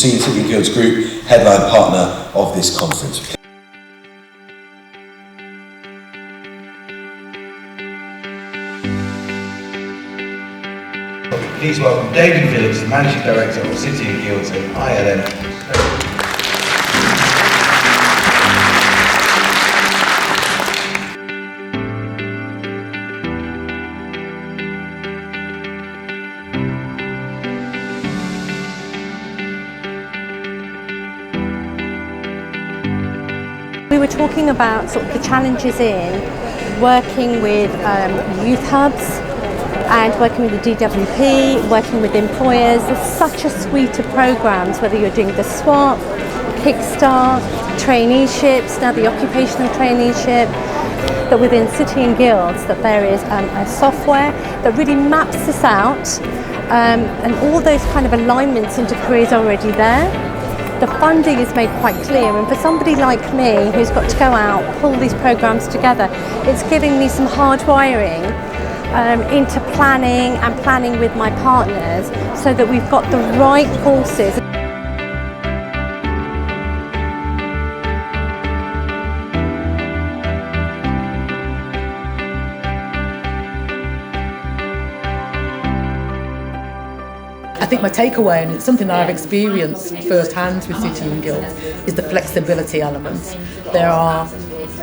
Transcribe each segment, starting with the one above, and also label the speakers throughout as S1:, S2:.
S1: Senior City and Guilds Group, headline partner of this conference.
S2: Please welcome David Phillips, the Managing Director of City and Guilds and ILM.
S3: We were talking about sort of the challenges in working with youth hubs and working with the DWP, working with employers. There's such a suite of programs, whether you're doing the SWAP, Kickstart, traineeships, now the occupational traineeship, that within City and Guilds that there is a software that really maps this out and all those kind of alignments into careers already there. The funding is made quite clear, and for somebody like me who's got to go out, pull these programs together, it's giving me some hard wiring into planning with my partners so that we've got the right courses.
S4: I think my takeaway, and it's something that I've experienced firsthand with City and Guilds, is the flexibility element. There are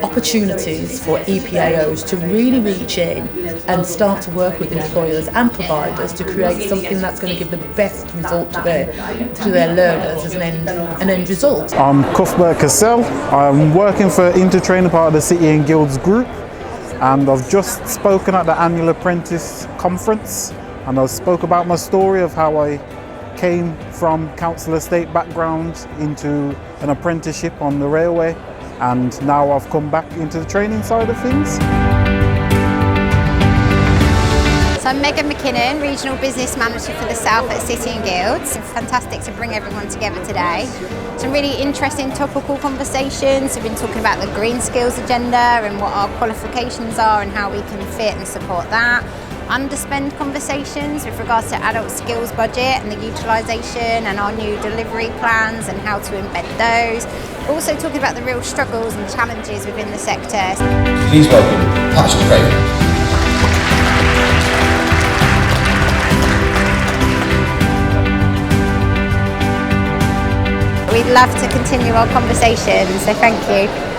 S4: opportunities for EPAOs to really reach in and start to work with employers and providers to create something that's going to give the best result to their learners as an end result.
S5: I'm Cuthbert Cassell. I'm working for Intertraining, part of the City and Guilds Group, and I've just spoken at the annual Apprentice Conference, and I spoke about my story of how I came from council estate background into an apprenticeship on the railway, and now I've come back into the training side of things.
S6: So I'm Megan McKinnon, Regional Business Manager for the South at City and Guilds. It's fantastic to bring everyone together today. Some really interesting topical conversations. We've been talking about the Green Skills Agenda and what our qualifications are and how we can fit and support that. Underspend conversations with regards to adult skills budget and the utilisation and our new delivery plans and how to embed those. We're also talking about the real struggles and challenges within the sector.
S1: Please welcome Patrick Craven.
S6: We'd love to continue our conversation, so thank you.